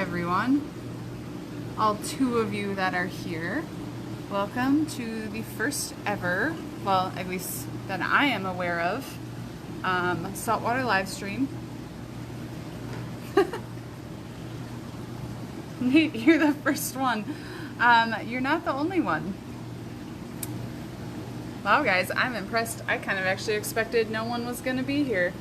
everyone, all two of you that are here. Welcome to the first ever, well, at least that I am aware of, saltwater live stream. Nate, you're the first one. You're not the only one. Wow, guys, I'm impressed. I kind of actually expected no one was going to be here.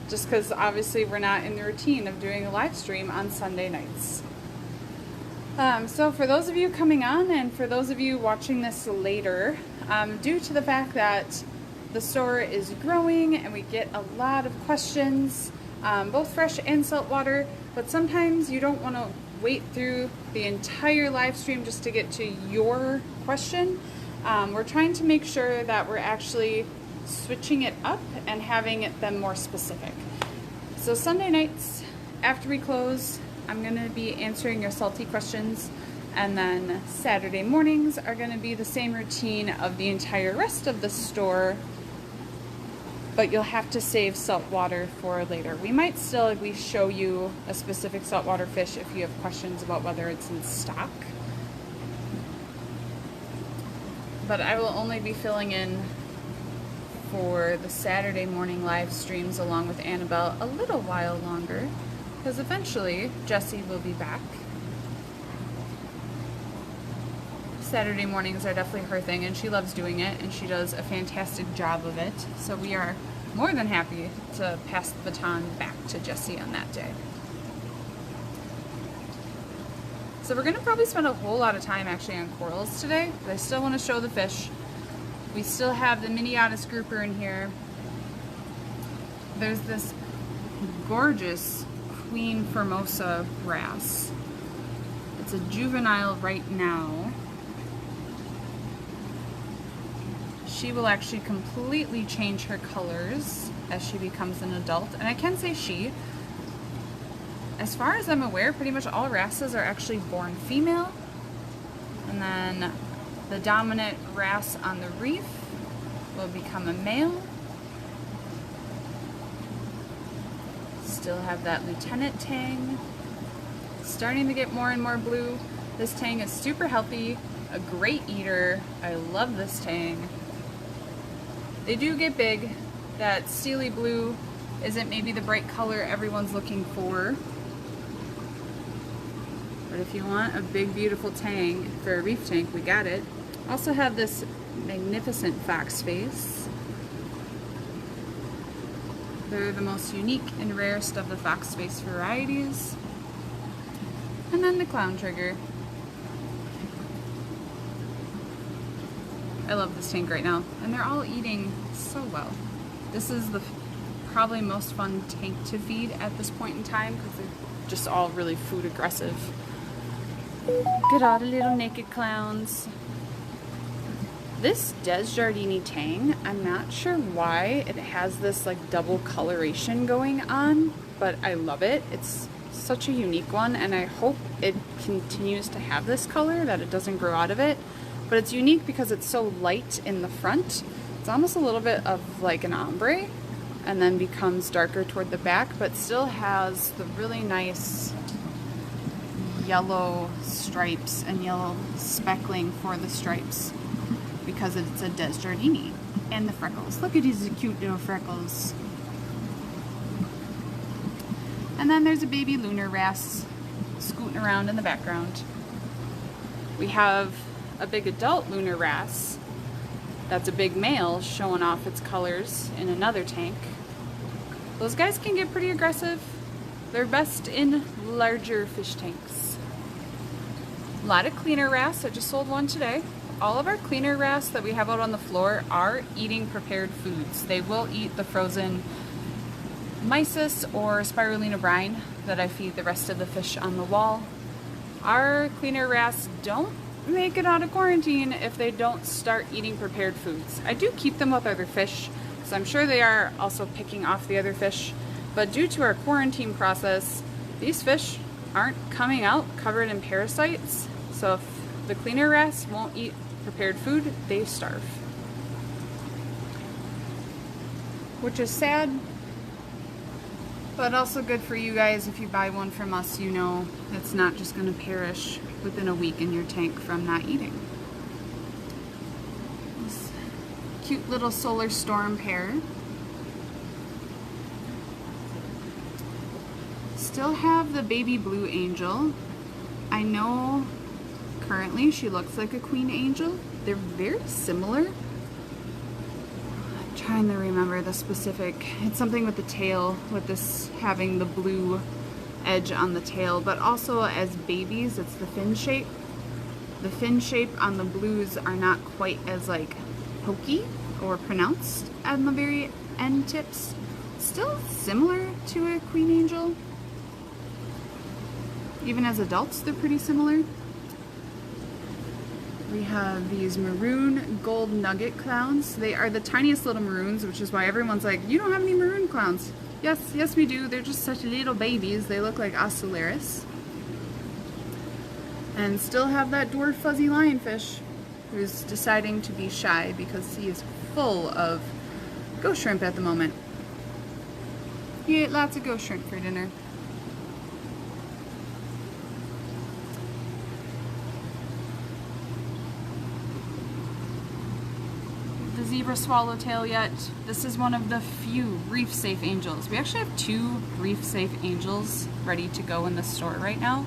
Just because obviously we're not in the routine of doing a live stream on Sunday nights. So for those of you coming on and for those of you watching this later, due to the fact that the store is growing and we get a lot of questions, both fresh and saltwater, but sometimes you don't want to wait through the entire live stream just to get to your question. We're trying to make sure that we're actually switching it up and having them more specific. So Sunday nights after we close, I'm going to be answering your salty questions, and then Saturday mornings are going to be the same routine of the entire rest of the store, but you'll have to save saltwater for later. We might still at least show you a specific saltwater fish if you have questions about whether it's in stock. But I will only be filling in for the Saturday morning live streams along with Annabelle a little while longer, because eventually Jessie will be back. Saturday mornings are definitely her thing, and she loves doing it, and she does a fantastic job of it. So we are more than happy to pass the baton back to Jessie on that day. So we're going to probably spend a whole lot of time actually on corals today, but I still want to show the fish. We still have the Miniatus grouper in here. There's this gorgeous Queen Formosa wrasse. It's a juvenile right now. She will actually completely change her colors as she becomes an adult. And I can say she. As far as I'm aware, pretty much all wrasses are actually born female. And then the dominant wrasse on the reef will become a male. Still have that lieutenant tang. Starting to get more and more blue. This tang is super healthy, a great eater. I love this tang. They do get big. That steely blue isn't maybe the bright color everyone's looking for. But if you want a big, beautiful tang for a reef tank, we got it. Also have this magnificent fox face. They're the most unique and rarest of the fox face varieties. And then the clown trigger. I love this tank right now, and they're all eating so well. This is the probably most fun tank to feed at this point in time because they're just all really food aggressive. Good all the little naked clowns. This Desjardins tang, I'm not sure why it has this like double coloration going on, but I love it. It's such a unique one, and I hope it continues to have this color, that it doesn't grow out of it. But it's unique because it's so light in the front. It's almost a little bit of like an ombre, and then becomes darker toward the back, but still has the really nice yellow stripes and yellow speckling for the stripes because it's a Desjardins. And the freckles. Look at these cute little freckles. And then there's a baby lunar wrasse scooting around in the background. We have a big adult lunar wrasse that's a big male showing off its colors in another tank. Those guys can get pretty aggressive. They're best in larger fish tanks. A lot of cleaner wrasse. I just sold one today. All of our cleaner wrasse that we have out on the floor are eating prepared foods. They will eat the frozen mysis or spirulina brine that I feed the rest of the fish on the wall. Our cleaner wrasse don't make it out of quarantine if they don't start eating prepared foods. I do keep them with other fish, so I'm sure they are also picking off the other fish, but due to our quarantine process, these fish aren't coming out covered in parasites, so if the cleaner wrasse won't eat prepared food, they starve. Which is sad, But also good for you guys, if you buy one from us, you know it's not just going to perish within a week in your tank from not eating. This cute little solar storm pair. Still have the baby blue angel. I know currently she looks like a queen angel. They're very similar. I'm trying to remember the specific. It's something with the tail, with this having the blue edge on the tail, but also as babies, it's the fin shape. The fin shape on the blues are not quite as like pokey or pronounced on the very end tips. Still similar to a queen angel. Even as adults, they're pretty similar. We have these maroon gold nugget clowns. They are the tiniest little maroons, which is why everyone's like, you don't have any maroon clowns. Yes we do. They're just such little babies. They look like Ocellaris. And still have that dwarf fuzzy lionfish, who's deciding to be shy because he is full of ghost shrimp at the moment. He ate lots of ghost shrimp for dinner. Zebra swallowtail yet. This is one of the few reef safe angels. We actually have 2 reef safe angels ready to go in the store right now.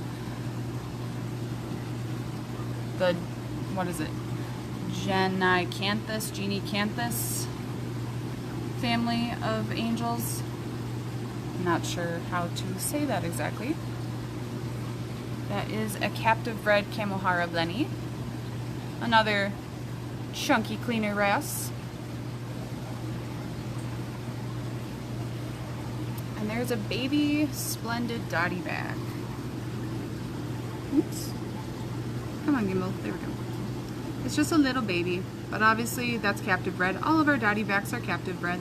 The, what is it? Genicanthus family of angels. I'm not sure how to say that exactly. That is a captive bred Kamohara blenny. Another chunky cleaner wrasse. And there's a baby splendid dotty back. Oops. Come on, Gimbal. There we go. It's just a little baby, but obviously that's captive bred. All of our dotty backs are captive bred.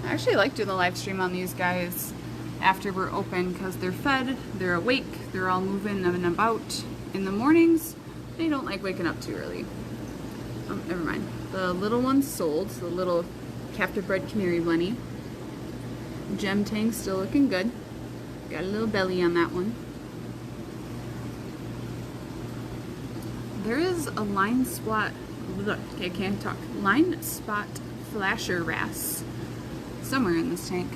I actually like doing the live stream on these guys after we're open because they're fed, they're awake, they're all moving and about in the mornings. They don't like waking up too early. Oh, never mind. The little one's sold, the little captive bred canary blenny. Gem tank still looking good. Got a little belly on that one. There is a line spot, I can't talk, line spot flasher wrasse somewhere in this tank.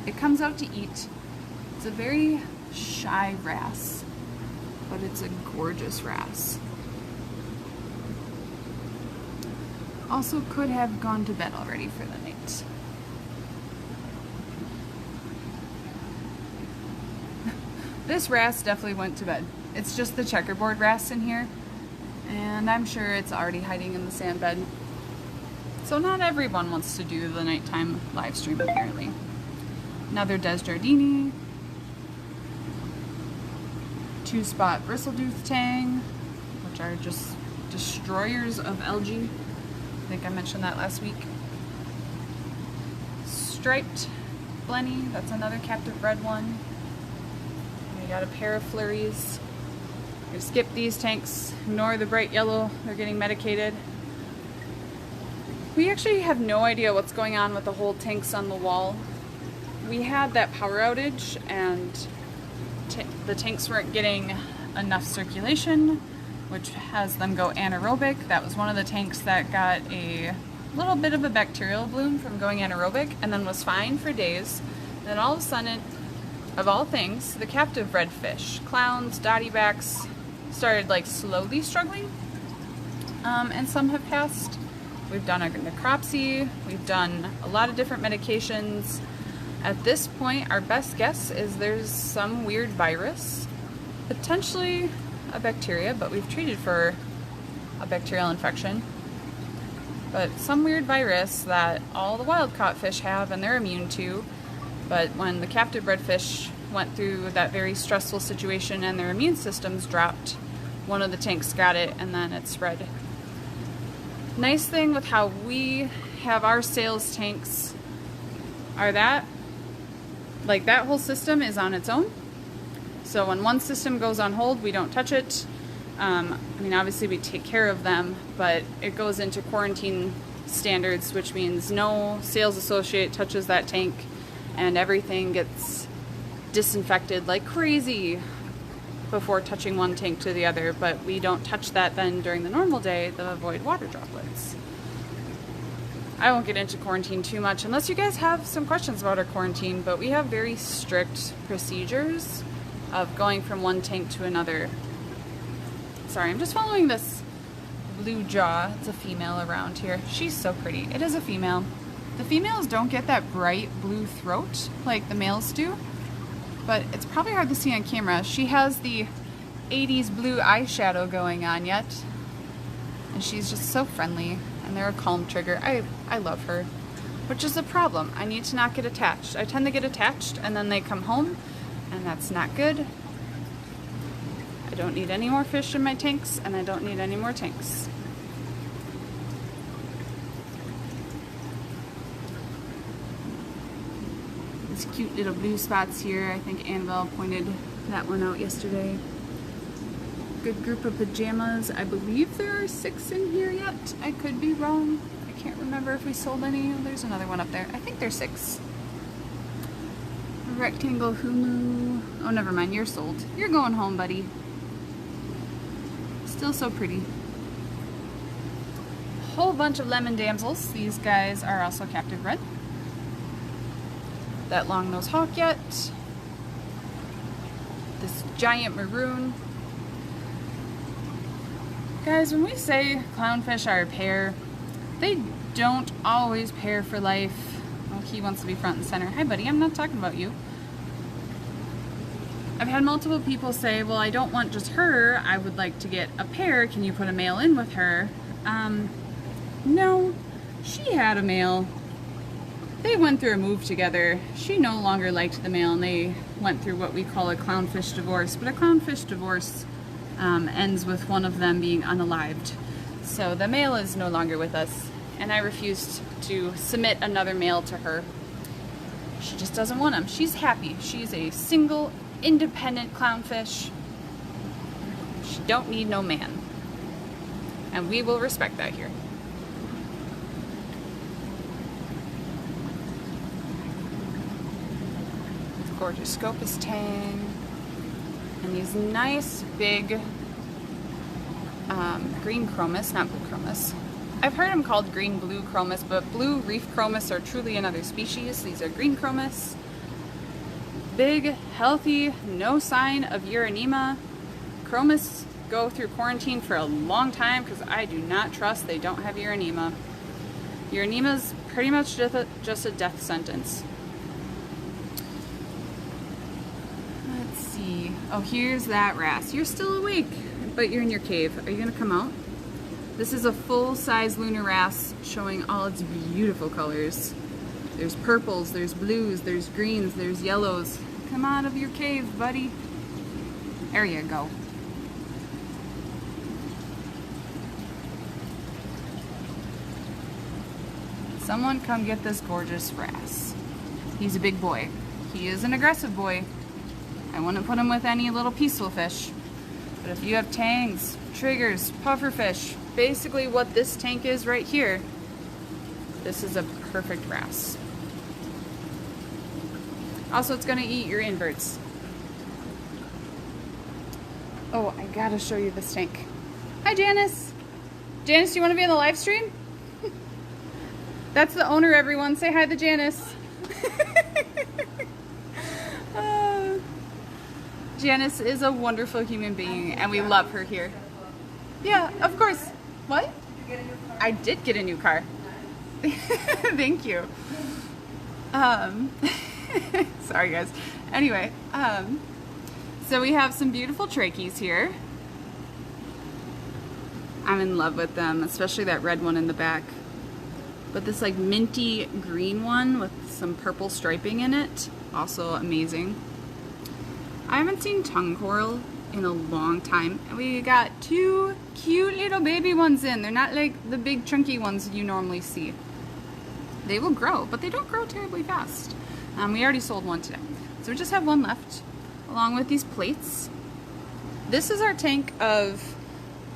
It comes out to eat. It's a very shy wrasse, but it's a gorgeous wrasse. Also could have gone to bed already for the night. This wrasse definitely went to bed. It's just the checkerboard wrasse in here, and I'm sure it's already hiding in the sand bed. So not everyone wants to do the nighttime live stream apparently. Another Desjardini, 2-spot bristletooth tang, which are just destroyers of algae. I think I mentioned that last week. Striped blenny, that's another captive bred one. We got a pair of flurries. We skip these tanks, ignore the bright yellow, they're getting medicated. We actually have no idea what's going on with the whole tanks on the wall. We had that power outage and the tanks weren't getting enough circulation, which has them go anaerobic. That was one of the tanks that got a little bit of a bacterial bloom from going anaerobic and then was fine for days. Then all of a sudden, of all things, the captive bred fish, clowns, dotty backs, started like slowly struggling, and some have passed. We've done a necropsy, we've done a lot of different medications. At this point, our best guess is there's some weird virus, potentially a bacteria, but we've treated for a bacterial infection. But some weird virus that all the wild caught fish have and they're immune to. But when the captive bred fish went through that very stressful situation and their immune systems dropped, one of the tanks got it and then it spread. Nice thing with how we have our sales tanks are that, like, that whole system is on its own. So when one system goes on hold, we don't touch it. I mean, obviously we take care of them, but it goes into quarantine standards, which means no sales associate touches that tank and everything gets disinfected like crazy before touching one tank to the other, but we don't touch that then during the normal day to avoid water droplets. I won't get into quarantine too much unless you guys have some questions about our quarantine, but we have very strict procedures of going from one tank to another. Sorry, I'm just following this blue jaw. It's a female around here. She's so pretty. It is a female. The females don't get that bright blue throat like the males do, but it's probably hard to see on camera. She has the 80s blue eyeshadow going on yet, and she's just so friendly, and they're a calm trigger. I love her, which is a problem. I need to not get attached. I tend to get attached, and then they come home, and that's not good. I don't need any more fish in my tanks, and I don't need any more tanks. These cute little blue spots here. I think Annabelle pointed that one out yesterday. Good group of pajamas. I believe there are 6 in here yet. I could be wrong. I can't remember if we sold any. There's another one up there. I think there's 6. Rectangle Humu. Oh, never mind. You're sold. You're going home, buddy. Still so pretty. Whole bunch of lemon damsels. These guys are also captive bred. That long-nosed hawk yet. This giant maroon. Guys, when we say clownfish are a pair, they don't always pair for life. Oh, he wants to be front and center. Hi, buddy. I'm not talking about you. I've had multiple people say, well, I don't want just her. I would like to get a pair. Can you put a male in with her? No. She had a male. They went through a move together. She no longer liked the male, and they went through what we call a clownfish divorce. But a clownfish divorce ends with one of them being unalived. So the male is no longer with us, and I refused to submit another male to her. She just doesn't want him. She's happy. She's a single, independent clownfish. She don't need no man. And we will respect that here. Gorgeous Scopus tang. And these nice big green chromis, not blue chromis. I've heard them called green blue chromis, but blue reef chromis are truly another species. These are green chromis. Big, healthy, no sign of uranema. Chromis go through quarantine for a long time because I do not trust they don't have uranema. Uranema is pretty much just a death sentence. Let's see. Oh, here's that wrasse. You're still awake, but you're in your cave. Are you gonna come out? This is a full-size lunar wrasse showing all its beautiful colors. There's purples, there's blues, there's greens, there's yellows. Come out of your cave, buddy. There you go. Someone come get this gorgeous wrasse. He's a big boy. He is an aggressive boy. I wouldn't put him with any little peaceful fish. But if you have tangs, triggers, pufferfish, basically what this tank is right here, this is a perfect wrasse. Also, it's gonna eat your inverts. Oh, I gotta show you this tank. Hi, Janice. Janice, do you wanna be on the live stream? That's the owner, everyone. Say hi to Janice. Janice is a wonderful human being, and we love her here. Yeah, of course. What? Did you get a new car? I did get a new car. Thank you. Sorry, guys. Anyway, so we have some beautiful trachees here. I'm in love with them, especially that red one in the back. But this like minty green one with some purple striping in it, also amazing. I haven't seen tongue coral in a long time. And we got 2 cute little baby ones in. They're not like the big chunky ones you normally see. They will grow, but they don't grow terribly fast. We already sold one today. So we just have one left, along with these plates. This is our tank of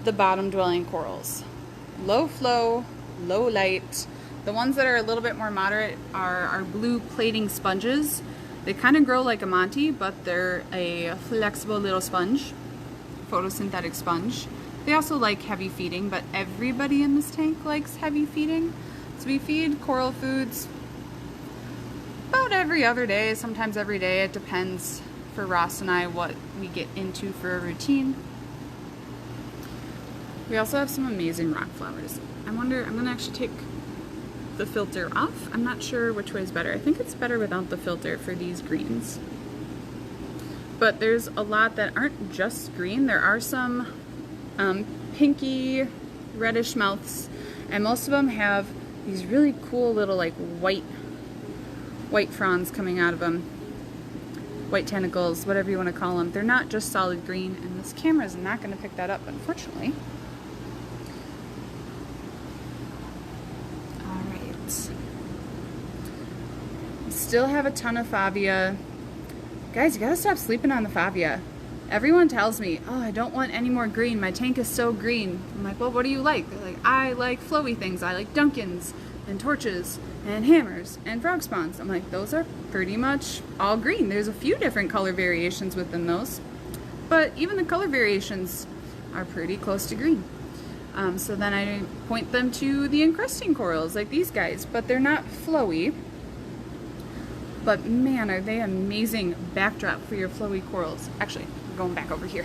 the bottom dwelling corals. Low flow, low light. The ones that are a little bit more moderate are our blue plating sponges. They kind of grow like a Monty, but they're a flexible little sponge, photosynthetic sponge. They also like heavy feeding, but everybody in this tank likes heavy feeding. So we feed coral foods about every other day, sometimes every day. It depends for Ross and I what we get into for a routine. We also have some amazing rock flowers. I'm gonna actually take the filter off. I'm not sure which way is better. I think it's better without the filter for these greens. But there's a lot that aren't just green. There are some pinky, reddish mouths, and most of them have these really cool little like white fronds coming out of them. White tentacles, whatever you want to call them. They're not just solid green, and this camera is not going to pick that up, unfortunately. Still have a ton of Favia. Guys, you gotta stop sleeping on the Favia. Everyone tells me, oh, I don't want any more green. My tank is so green. I'm like, well, what do you like? They're like, I like flowy things. I like Dunkins and torches and hammers and frog spawns. I'm like, those are pretty much all green. There's a few different color variations within those, but even the color variations are pretty close to green. So then I point them to the encrusting corals like these guys, but they're not flowy. But man, are they amazing backdrop for your flowy corals. Actually, we're going back over here.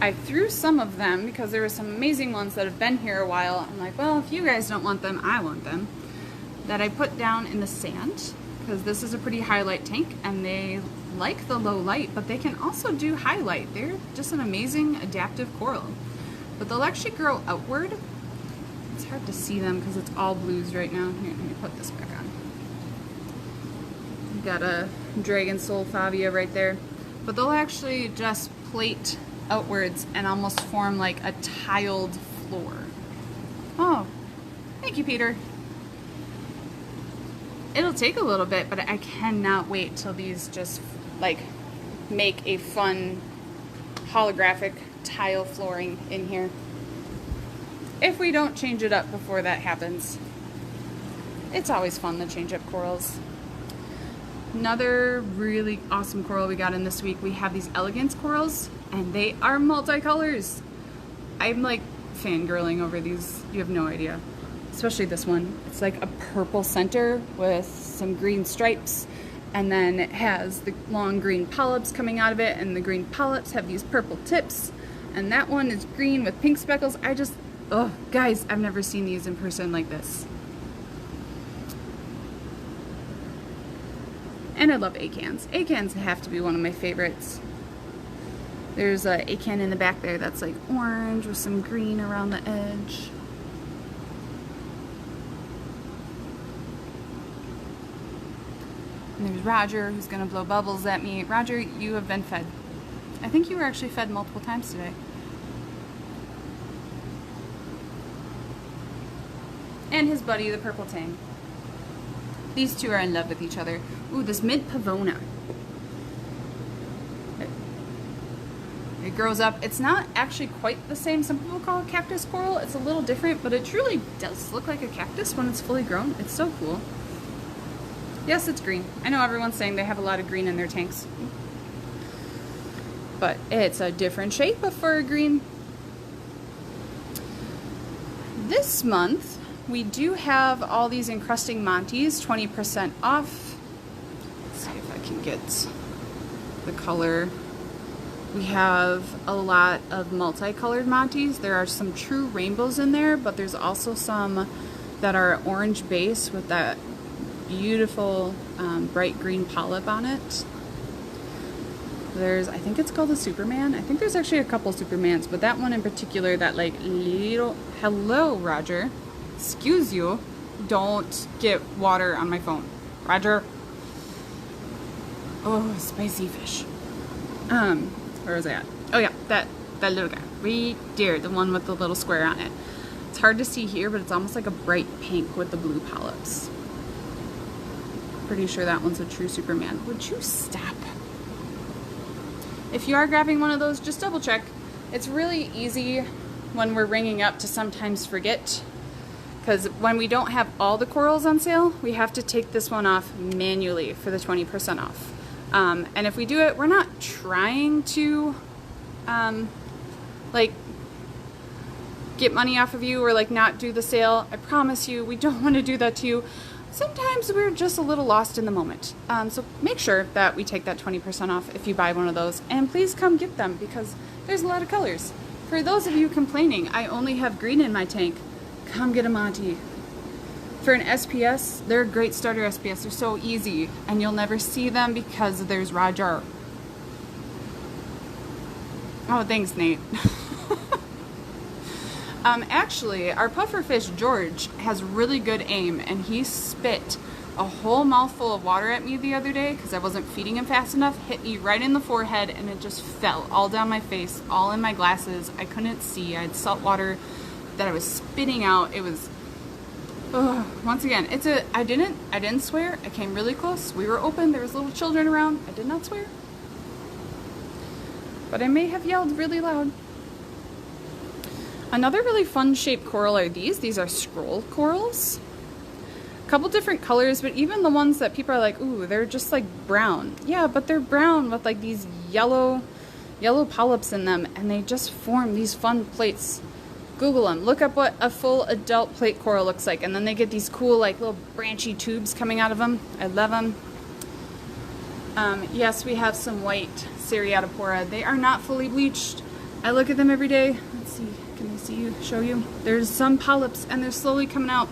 I threw some of them because there were some amazing ones that have been here a while. I'm like, well, if you guys don't want them, I want them. That I put down in the sand, because this is a pretty highlight tank and they like the low light, but they can also do highlight. They're just an amazing adaptive coral. But they'll actually grow outward. It's hard to see them because it's all blues right now. Here, let me put this back on. Got a dragon soul Favia right there, but they'll actually just plate outwards and almost form like a tiled floor. Oh, thank you, Peter. It'll take a little bit, but I cannot wait till these just like make a fun holographic tile flooring in here. If we don't change it up before that happens. It's always fun to change up corals. Another really awesome coral we got in this week, we have these elegance corals, and they are multicolors. I'm like fangirling over these, you have no idea. Especially this one. It's like a purple center with some green stripes, and then it has the long green polyps coming out of it, and the green polyps have these purple tips, and that one is green with pink speckles. Oh guys, I've never seen these in person like this. And I love acans. Acans have to be one of my favorites. There's a acan in the back there that's like orange with some green around the edge. And there's Roger, who's gonna blow bubbles at me. Roger, you have been fed. I think you were actually fed multiple times today. And his buddy, the purple tang. These two are in love with each other. Ooh, this mid pavona. It grows up. It's not actually quite the same. Some people call it cactus coral. It's a little different, but it truly does look like a cactus when it's fully grown. It's so cool. Yes, it's green. I know everyone's saying they have a lot of green in their tanks, but it's a different shape for a green. This month, we do have all these encrusting Monties, 20% off. Let's see if I can get the color. We have a lot of multicolored Monties. There are some true rainbows in there, but there's also some that are orange base with that beautiful bright green polyp on it. I think it's called a Superman. I think there's actually a couple Supermans, but that one in particular, that like little, hello Roger. Excuse you, don't get water on my phone. Roger. Oh, spicy fish. Where was I at? Oh yeah, that little guy. Right there, the one with the little square on it. It's hard to see here, but it's almost like a bright pink with the blue polyps. Pretty sure that one's a true Superman. Would you stop? If you are grabbing one of those, just double check. It's really easy when we're ringing up to sometimes forget, because when we don't have all the corals on sale, we have to take this one off manually for the 20% off. And if we do it, we're not trying to like get money off of you or like not do the sale. I promise you, we don't want to do that to you. Sometimes we're just a little lost in the moment. So make sure that we take that 20% off if you buy one of those, and please come get them because there's a lot of colors. For those of you complaining, I only have green in my tank, come get a Monty. For an SPS, they're a great starter SPS. They're so easy, and you'll never see them because there's Roger. Oh, thanks, Nate. Actually, our pufferfish George has really good aim, and he spit a whole mouthful of water at me the other day because I wasn't feeding him fast enough, hit me right in the forehead, and it just fell all down my face, all in my glasses. I couldn't see. I had salt water that I was spitting out. It was, once again, I didn't swear. I came really close. We were open. There was little children around. I did not swear. But I may have yelled really loud. Another really fun shaped coral are these. These are scroll corals. A couple different colors, but even the ones that people are like, ooh, they're just like brown. Yeah, but they're brown with like these yellow polyps in them, and they just form these fun plates. Google them. Look up what a full adult plate coral looks like, and then they get these cool like little branchy tubes coming out of them. I love them. Yes, we have some white Seriatopora. They are not fully bleached. I look at them every day. Let's see. Can I see you? Show you? There's some polyps, and they're slowly coming out.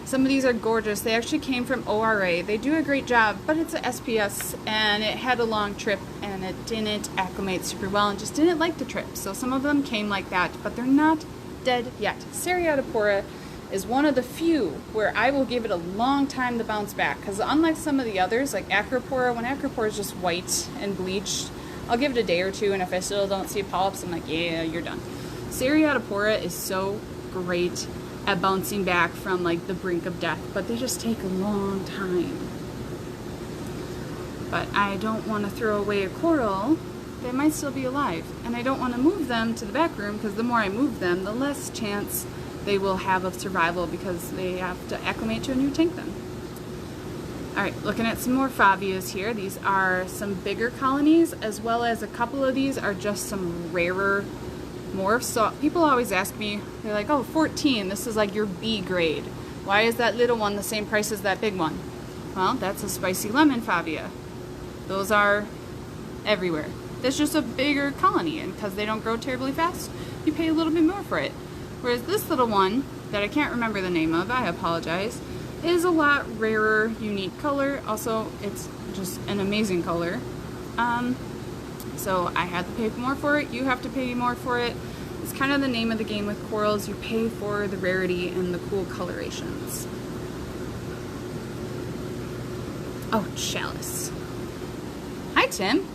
Some of these are gorgeous. They actually came from ORA. They do a great job, but it's a SPS, and it had a long trip, and it didn't acclimate super well, and just didn't like the trip. So some of them came like that, but they're not dead yet. Seriatopora is one of the few where I will give it a long time to bounce back, because unlike some of the others, like Acropora, when Acropora is just white and bleached, I'll give it a day or two, and if I still don't see polyps, I'm like, yeah, you're done. Seriatopora is so great at bouncing back from like the brink of death, but they just take a long time. But I don't want to throw away a coral that might still be alive, and I don't want to move them to the back room, because the more I move them, the less chance they will have of survival, because they have to acclimate to a new tank then. Alright, looking at some more Favias here. These are some bigger colonies, as well as a couple of these are just some rarer morphs. So people always ask me, they're like, oh, 14, this is like your B grade. Why is that little one the same price as that big one? Well, that's a spicy lemon Favia. Those are everywhere. That's just a bigger colony, and because they don't grow terribly fast, you pay a little bit more for it. Whereas this little one, that I can't remember the name of, I apologize, is a lot rarer, unique color. Also, it's just an amazing color. So I had to pay more for it. You have to pay more for it. It's kind of the name of the game with corals. You pay for the rarity and the cool colorations. Oh, chalice. Hi, Tim.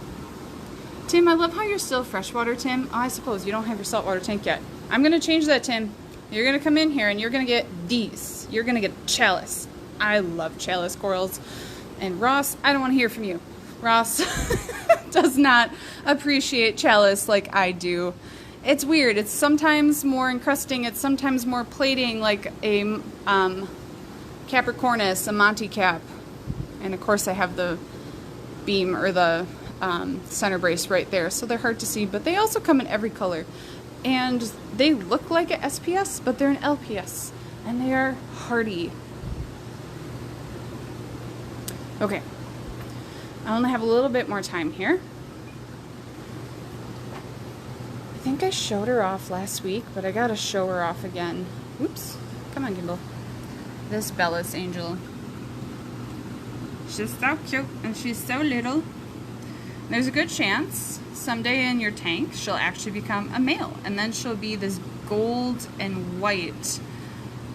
Tim, I love how you're still freshwater, Tim. Oh, I suppose you don't have your saltwater tank yet. I'm going to change that, Tim. You're going to come in here and you're going to get these. You're going to get chalice. I love chalice corals. And Ross, I don't want to hear from you. Ross does not appreciate chalice like I do. It's weird. It's sometimes more encrusting. It's sometimes more plating, like a Capricornus, a Monty cap. And of course I have the beam or the center brace right there, so they're hard to see, but they also come in every color. And they look like an SPS, but they're an LPS. And they are hardy. Okay. I only have a little bit more time here. I think I showed her off last week, but I gotta show her off again. Oops. Come on, Gimbal. This Bellis angel. She's so cute, and she's so little. There's a good chance someday in your tank she'll actually become a male, and then she'll be this gold and white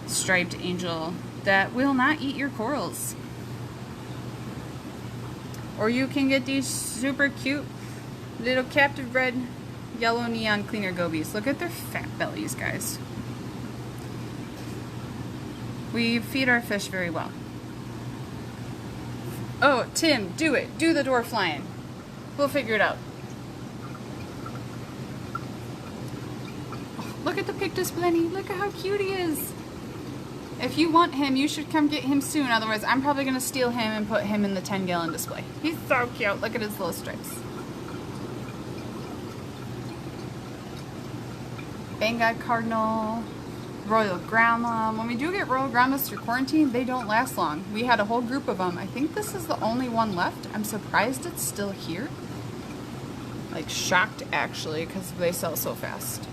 striped angel that will not eat your corals. Or you can get these super cute little captive red yellow neon cleaner gobies. Look at their fat bellies, guys. We feed our fish very well. Oh, Tim, do it. Do the dwarf lion. We'll figure it out. Look at the Pictus Blenny. Look at how cute he is. If you want him, you should come get him soon. Otherwise, I'm probably going to steal him and put him in the 10-gallon display. He's so cute. Look at his little stripes. Bengal Cardinal, Royal Grandma. When we do get Royal Grandmas through quarantine, they don't last long. We had a whole group of them. I think this is the only one left. I'm surprised it's still here. Like, shocked, actually, because they sell so fast.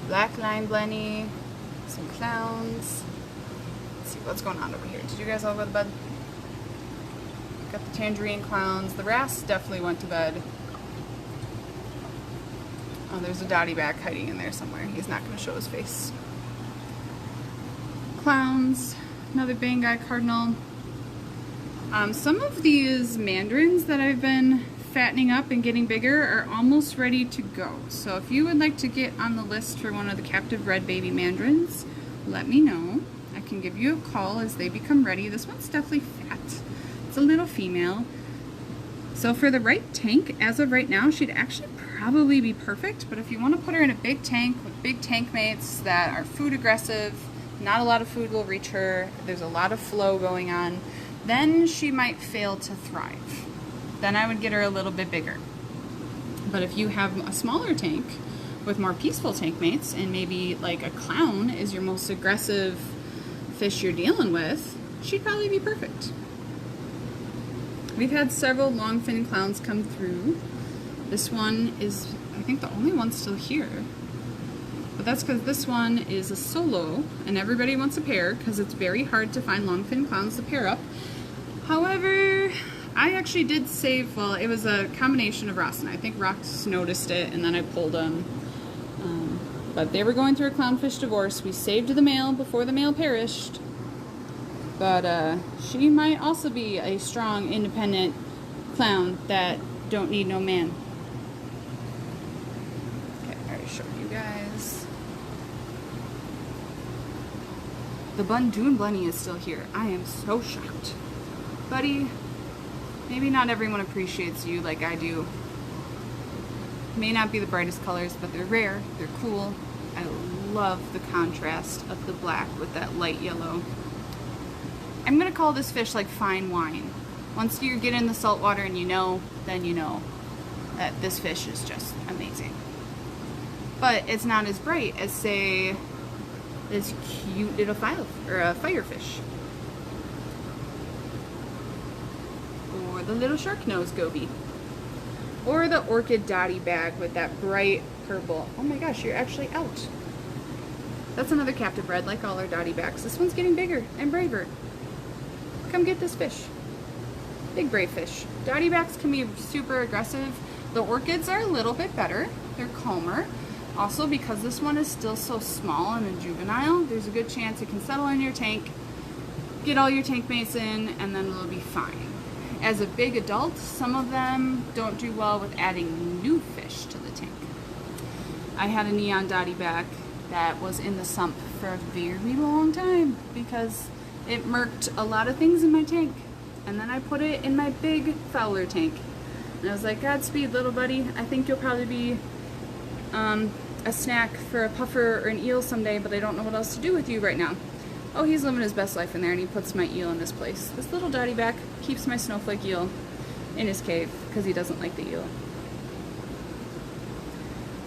Black Line Blenny, some clowns. Let's see what's going on over here. Did you guys all go to bed? Got the Tangerine clowns. The Ras definitely went to bed. Oh, there's a Dottie back hiding in there somewhere. He's not going to show his face. Clowns. Another Bengal Cardinal. Some of these mandarins that I've been fattening up and getting bigger are almost ready to go. So if you would like to get on the list for one of the captive red baby mandarins, let me know. I can give you a call as they become ready. This one's definitely fat. It's a little female. So for the right tank, as of right now, she'd actually probably be perfect. But if you want to put her in a big tank with big tank mates that are food aggressive, not a lot of food will reach her, there's a lot of flow going on, then she might fail to thrive. Then I would get her a little bit bigger. But if you have a smaller tank with more peaceful tank mates, and maybe like a clown is your most aggressive fish you're dealing with, she'd probably be perfect. We've had several longfin clowns come through. This one is, I think, the only one still here. But that's because this one is a solo, and everybody wants a pair because it's very hard to find longfin clowns to pair up. However, I actually did save, well, it was a combination of Ross and I think Ross noticed it, and then I pulled them. But they were going through a clownfish divorce. We saved the male before the male perished. But she might also be a strong, independent clown that don't need no man. Okay, I already showed you guys. The Bundoon Blenny is still here. I am so shocked. Buddy, maybe not everyone appreciates you like I do. May not be the brightest colors, but they're rare, they're cool. I love the contrast of the black with that light yellow. I'm gonna call this fish like fine wine. Once you get in the salt water and you know, then you know that this fish is just amazing. But it's not as bright as, say, this cute little firefish. Or the little shark nose goby. Or the orchid dotty bag with that bright purple. Oh my gosh, you're actually out. That's another captive red, like all our dotty backs. This one's getting bigger and braver. Come get this fish. Big brave fish. Dotty backs can be super aggressive. The orchids are a little bit better. They're calmer. Also, because this one is still so small and a juvenile, there's a good chance it can settle in your tank, get all your tank mates in, and then it'll be fine. As a big adult, some of them don't do well with adding new fish to the tank. I had a neon dotty back that was in the sump for a very long time because it murked a lot of things in my tank. And then I put it in my big Fowler tank. And I was like, Godspeed, little buddy. I think you'll probably be a snack for a puffer or an eel someday, but I don't know what else to do with you right now. Oh, he's living his best life in there, and he puts my eel in his place. This little dotty back keeps my snowflake eel in his cave because he doesn't like the eel.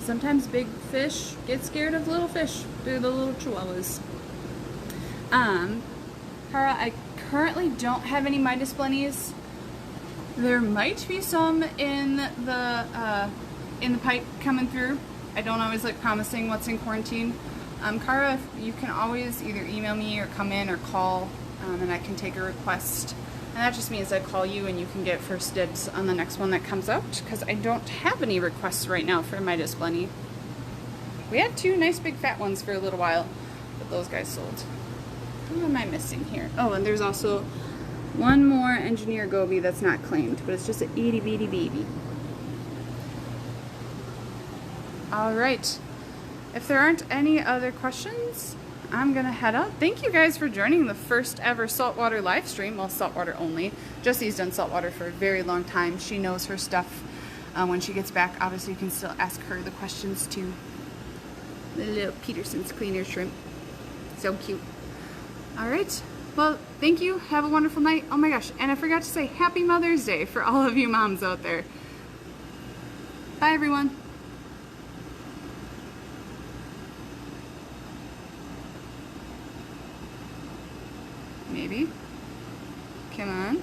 Sometimes big fish get scared of little fish. They're the little chihuahuas. Cara, I currently don't have any Midas Blennies. There might be some in the pipe coming through. I don't always like promising what's in quarantine. Cara, you can always either email me or come in or call, and I can take a request. And that just means I call you and you can get first dibs on the next one that comes out, because I don't have any requests right now for Midas Blenny. We had two nice big fat ones for a little while, but those guys sold. Who am I missing here? Oh, and there's also one more engineer goby that's not claimed, but it's just an itty bitty baby. Alright, if there aren't any other questions, I'm gonna head out. Thank you guys for joining the first ever saltwater live stream. Well, saltwater only. Jessie's done saltwater for a very long time. She knows her stuff. when she gets back. Obviously, you can still ask her the questions too. The little Peterson's cleaner shrimp. So cute. All right. Well, thank you. Have a wonderful night. Oh my gosh. And I forgot to say Happy Mother's Day for all of you moms out there. Bye, everyone. Maybe. Come on.